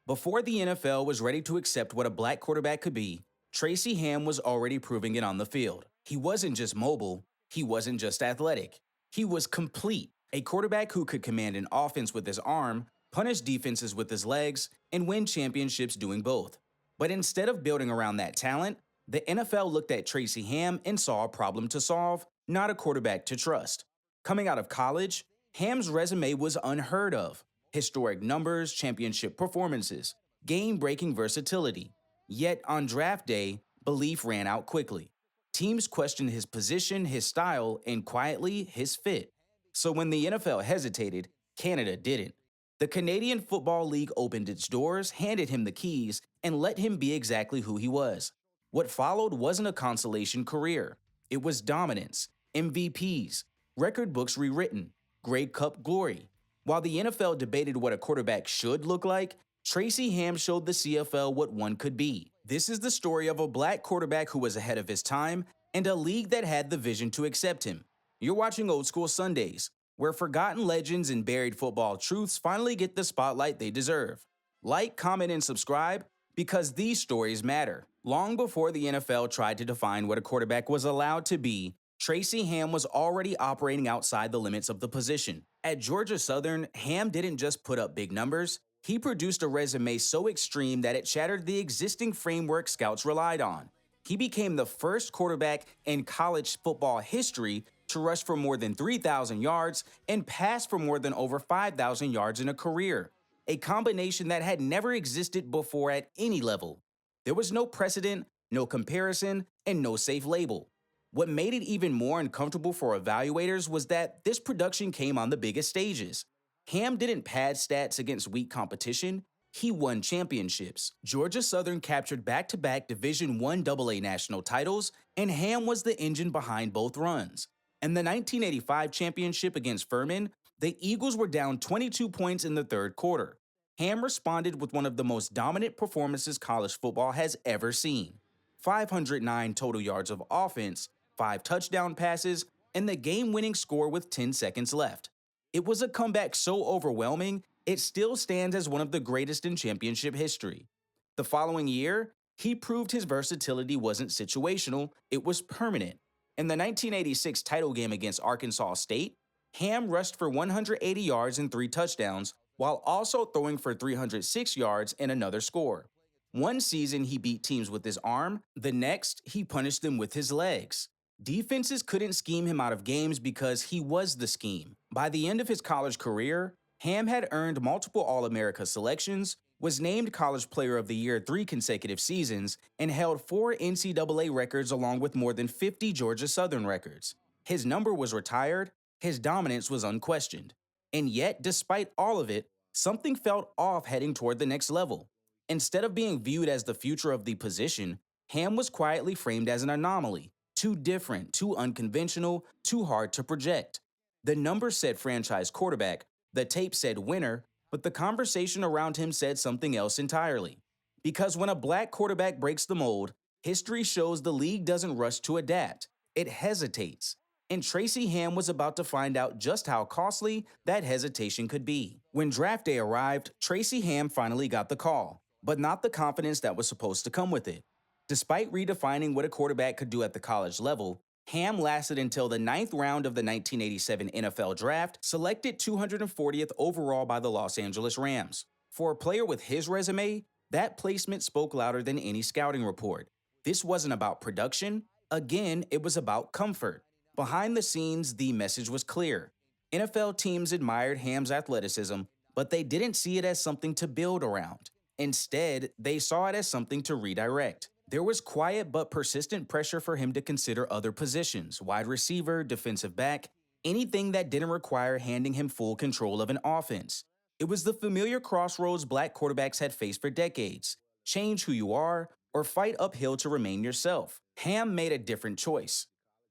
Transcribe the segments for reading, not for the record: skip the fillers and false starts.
Before the NFL was ready to accept what a black quarterback could be, Tracy Ham was already proving it on the field. He wasn't just mobile, he wasn't just athletic. He was complete, a quarterback who could command an offense with his arm, punish defenses with his legs, and win championships doing both. But instead of building around that talent, the NFL looked at Tracy Ham and saw a problem to solve, not a quarterback to trust. Coming out of college, Ham's resume was unheard of. Historic numbers, championship performances, game-breaking versatility. Yet on draft day, belief ran out quickly. Teams questioned his position, his style, and quietly, his fit. So when the NFL hesitated, Canada didn't. The Canadian Football League opened its doors, handed him the keys, and let him be exactly who he was. What followed wasn't a consolation career. It was dominance, MVPs, record books rewritten, Grey Cup glory. While the NFL debated what a quarterback should look like, Tracy Ham showed the CFL what one could be. This is the story of a black quarterback who was ahead of his time and a league that had the vision to accept him. You're watching Old School Sundays, where forgotten legends and buried football truths finally get the spotlight they deserve. Like, comment, and subscribe because these stories matter. Long before the NFL tried to define what a quarterback was allowed to be, Tracy Ham was already operating outside the limits of the position. At Georgia Southern, Ham didn't just put up big numbers, he produced a resume so extreme that it shattered the existing framework scouts relied on. He became the first quarterback in college football history to rush for more than 3,000 yards and pass for more than over 5,000 yards in a career, a combination that had never existed before at any level. There was no precedent, no comparison, and no safe label. What made it even more uncomfortable for evaluators was that this production came on the biggest stages. Ham didn't pad stats against weak competition, he won championships. Georgia Southern captured back-to-back Division I AA national titles, and Ham was the engine behind both runs. In the 1985 championship against Furman, the Eagles were down 22 points in the third quarter. Ham responded with one of the most dominant performances college football has ever seen. 509 total yards of offense, 5 touchdown passes, and the game-winning score with 10 seconds left. It was a comeback so overwhelming, it still stands as one of the greatest in championship history. The following year, he proved his versatility wasn't situational, it was permanent. In the 1986 title game against Arkansas State, Ham rushed for 180 yards and 3 touchdowns, while also throwing for 306 yards and another score. One season he beat teams with his arm, the next he punished them with his legs. Defenses couldn't scheme him out of games because he was the scheme. By the end of his college career, Ham had earned multiple All-America selections, was named College Player of the Year 3 consecutive seasons, and held 4 NCAA records along with more than 50 Georgia Southern records. His number was retired, his dominance was unquestioned. And yet, despite all of it, something felt off heading toward the next level. Instead of being viewed as the future of the position, Ham was quietly framed as an anomaly. Too different, too unconventional, too hard to project. The numbers said franchise quarterback, the tape said winner, but the conversation around him said something else entirely. Because when a black quarterback breaks the mold, history shows the league doesn't rush to adapt. It hesitates. And Tracy Ham was about to find out just how costly that hesitation could be. When draft day arrived, Tracy Ham finally got the call, but not the confidence that was supposed to come with it. Despite redefining what a quarterback could do at the college level, Ham lasted until the 9th round of the 1987 NFL Draft, selected 240th overall by the Los Angeles Rams. For a player with his resume, that placement spoke louder than any scouting report. This wasn't about production. Again, it was about comfort. Behind the scenes, the message was clear. NFL teams admired Ham's athleticism, but they didn't see it as something to build around. Instead, they saw it as something to redirect. There was quiet but persistent pressure for him to consider other positions, wide receiver, defensive back, anything that didn't require handing him full control of an offense. It was the familiar crossroads black quarterbacks had faced for decades. Change who you are, or fight uphill to remain yourself. Ham made a different choice.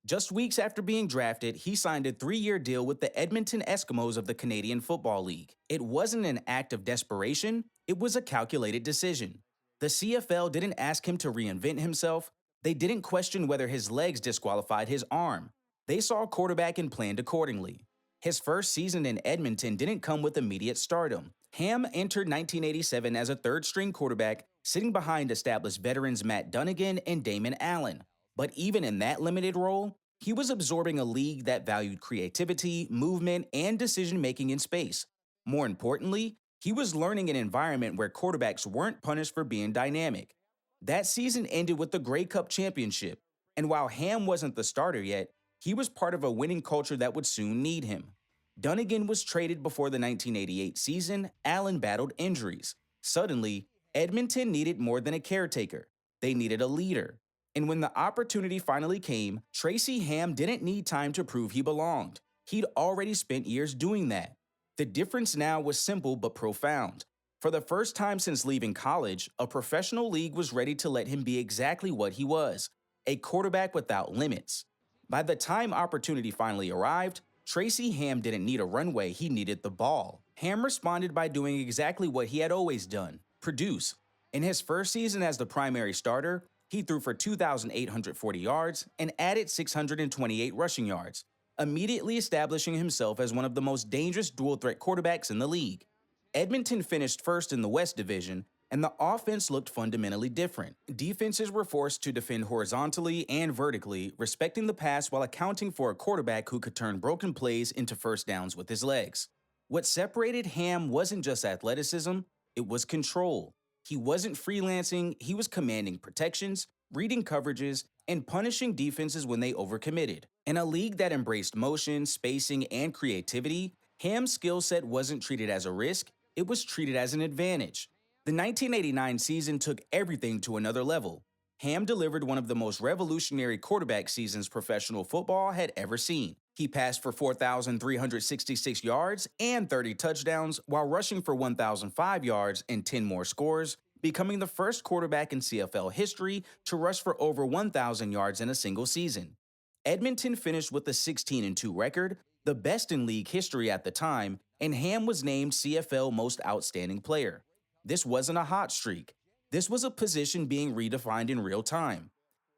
Just weeks after being drafted, he signed a 3-year deal with the Edmonton Eskimos of the Canadian Football League. It wasn't an act of desperation, it was a calculated decision. The CFL didn't ask him to reinvent himself. They didn't question whether his legs disqualified his arm. They saw a quarterback and planned accordingly. His first season in Edmonton didn't come with immediate stardom. Ham entered 1987 as a third-string quarterback, sitting behind established veterans Matt Dunigan and Damon Allen. But even in that limited role, he was absorbing a league that valued creativity, movement, and decision-making in space. More importantly, he was learning an environment where quarterbacks weren't punished for being dynamic. That season ended with the Grey Cup championship, and while Ham wasn't the starter yet, he was part of a winning culture that would soon need him. Dunigan was traded before the 1988 season. Allen battled injuries. Suddenly, Edmonton needed more than a caretaker. They needed a leader. And when the opportunity finally came, Tracy Ham didn't need time to prove he belonged. He'd already spent years doing that. The difference now was simple but profound. For the first time since leaving college, a professional league was ready to let him be exactly what he was, a quarterback without limits. By the time opportunity finally arrived, Tracy Ham didn't need a runway, he needed the ball. Ham responded by doing exactly what he had always done: produce. In his first season as the primary starter, he threw for 2,840 yards and added 628 rushing yards, immediately establishing himself as one of the most dangerous dual-threat quarterbacks in the league. Edmonton finished first in the West Division, and the offense looked fundamentally different. Defenses were forced to defend horizontally and vertically, respecting the pass while accounting for a quarterback who could turn broken plays into first downs with his legs. What separated Ham wasn't just athleticism, it was control. He wasn't freelancing, he was commanding protections, reading coverages, and punishing defenses when they overcommitted. In a league that embraced motion, spacing, and creativity, Ham's skill set wasn't treated as a risk, it was treated as an advantage. The 1989 season took everything to another level. Ham delivered one of the most revolutionary quarterback seasons professional football had ever seen. He passed for 4,366 yards and 30 touchdowns while rushing for 1,005 yards and 10 more scores, becoming the first quarterback in CFL history to rush for over 1,000 yards in a single season. Edmonton finished with a 16-2 record, the best in league history at the time, and Ham was named CFL Most Outstanding Player. This wasn't a hot streak. This was a position being redefined in real time.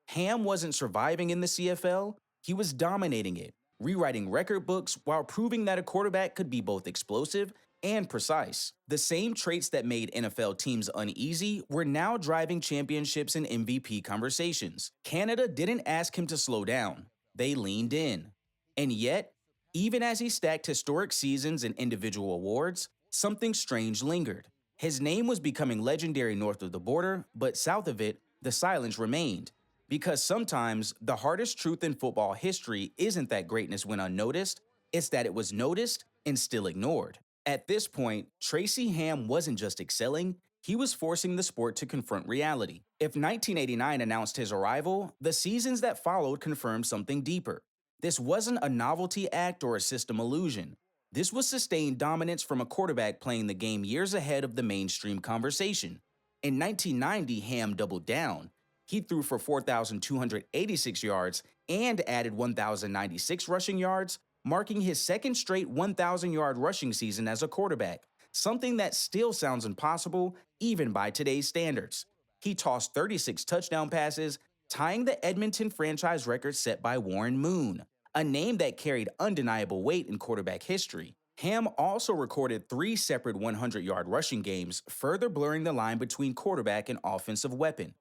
Ham wasn't surviving in the CFL, he was dominating it, rewriting record books while proving that a quarterback could be both explosive and precise. The same traits that made NFL teams uneasy were now driving championships and MVP conversations. Canada didn't ask him to slow down, they leaned in. And yet, even as he stacked historic seasons and individual awards, something strange lingered. His name was becoming legendary north of the border, but south of it, the silence remained. Because sometimes the hardest truth in football history isn't that greatness went unnoticed, it's that it was noticed and still ignored. At this point, Tracy Ham wasn't just excelling, he was forcing the sport to confront reality. If 1989 announced his arrival, the seasons that followed confirmed something deeper. This wasn't a novelty act or a system illusion. This was sustained dominance from a quarterback playing the game years ahead of the mainstream conversation. In 1990, Ham doubled down. He threw for 4,286 yards and added 1,096 rushing yards, marking his second straight 1,000-yard rushing season as a quarterback, something that still sounds impossible even by today's standards. He tossed 36 touchdown passes, tying the Edmonton franchise record set by Warren Moon, a name that carried undeniable weight in quarterback history. Ham also recorded 3 separate 100-yard rushing games, further blurring the line between quarterback and offensive weapon.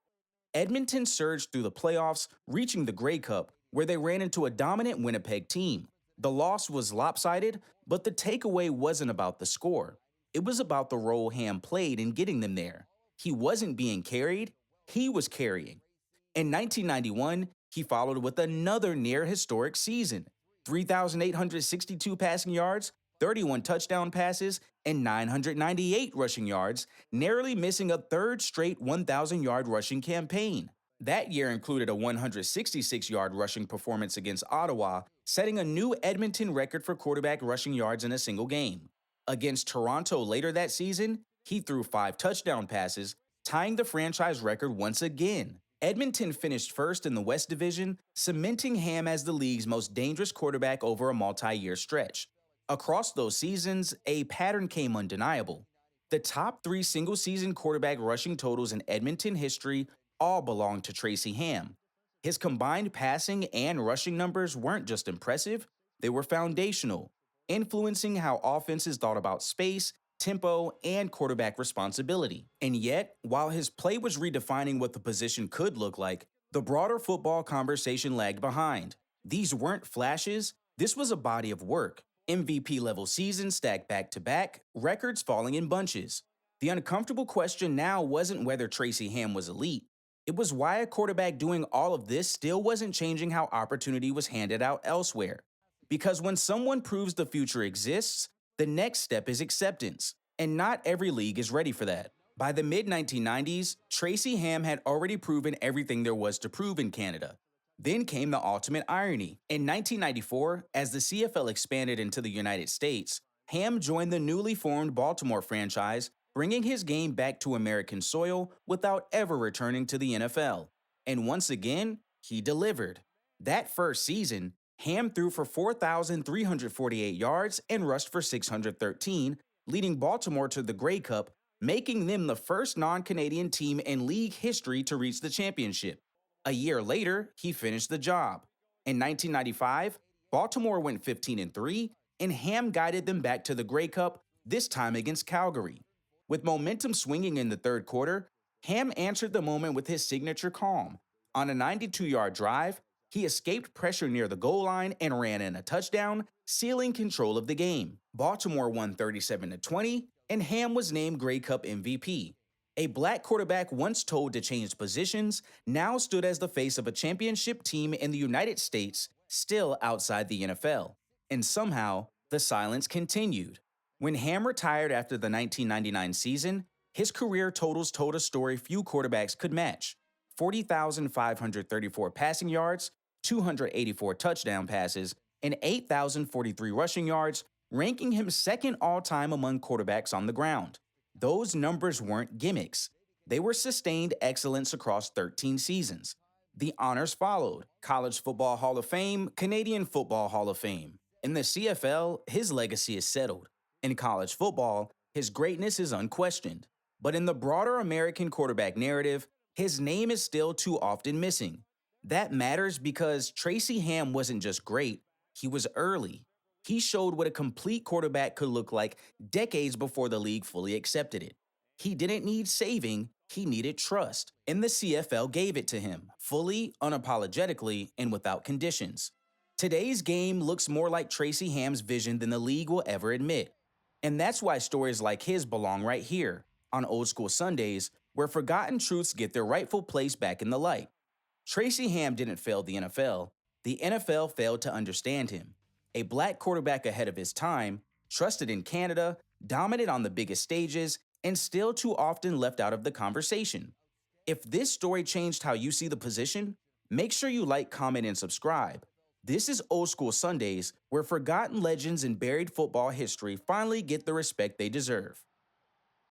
Edmonton surged through the playoffs, reaching the Grey Cup, where they ran into a dominant Winnipeg team. The loss was lopsided, but the takeaway wasn't about the score. It was about the role Ham played in getting them there. He wasn't being carried, he was carrying. In 1991, he followed with another near-historic season: 3,862 passing yards, 31 touchdown passes, and 998 rushing yards, narrowly missing a third straight 1,000-yard rushing campaign. That year included a 166-yard rushing performance against Ottawa, setting a new Edmonton record for quarterback rushing yards in a single game. Against Toronto later that season, he threw 5 touchdown passes, tying the franchise record once again. Edmonton finished first in the West Division, cementing Ham as the league's most dangerous quarterback over a multi-year stretch. Across those seasons, a pattern came undeniable. The top 3 single-season quarterback rushing totals in Edmonton history all belonged to Tracy Ham. His combined passing and rushing numbers weren't just impressive, they were foundational, influencing how offenses thought about space tempo, and quarterback responsibility. And yet, while his play was redefining what the position could look like, the broader football conversation lagged behind. These weren't flashes, this was a body of work. MVP level seasons stacked back to back, records falling in bunches. The uncomfortable question now wasn't whether Tracy Ham was elite, it was why a quarterback doing all of this still wasn't changing how opportunity was handed out elsewhere. Because when someone proves the future exists, the next step is acceptance, and not every league is ready for that. By the mid 1990s, Tracy Ham had already proven everything there was to prove in Canada. Then came the ultimate irony. In 1994, as the CFL expanded into the United States, Ham joined the newly formed Baltimore franchise, bringing his game back to American soil without ever returning to the NFL. And once again, he delivered. That first season, Ham threw for 4,348 yards and rushed for 613, leading Baltimore to the Grey Cup, making them the first non-Canadian team in league history to reach the championship. A year later, he finished the job. In 1995, Baltimore went 15-3, and Ham guided them back to the Grey Cup, this time against Calgary. With momentum swinging in the third quarter, Ham answered the moment with his signature calm. On a 92-yard drive, he escaped pressure near the goal line and ran in a touchdown, sealing control of the game. Baltimore won 37-20, and Ham was named Grey Cup MVP. A black quarterback once told to change positions now stood as the face of a championship team in the United States, still outside the NFL. And somehow, the silence continued. When Ham retired after the 1999 season, his career totals told a story few quarterbacks could match. 40,534 passing yards, 284 touchdown passes, and 8,043 rushing yards, ranking him second all-time among quarterbacks on the ground. Those numbers weren't gimmicks. They were sustained excellence across 13 seasons. The honors followed: College Football Hall of Fame, Canadian Football Hall of Fame. In the CFL, his legacy is settled. In college football, his greatness is unquestioned. But in the broader American quarterback narrative, his name is still too often missing. That matters because Tracy Ham wasn't just great, he was early. He showed what a complete quarterback could look like decades before the league fully accepted it. He didn't need saving, he needed trust. And the CFL gave it to him, fully, unapologetically, and without conditions. Today's game looks more like Tracy Ham's vision than the league will ever admit. And that's why stories like his belong right here, on Old School Sundays, where forgotten truths get their rightful place back in the light. Tracy Ham didn't fail the NFL failed to understand him. A black quarterback ahead of his time, trusted in Canada, dominant on the biggest stages, and still too often left out of the conversation. If this story changed how you see the position, make sure you like, comment, and subscribe. This is Old School Sundays, where forgotten legends and buried football history finally get the respect they deserve.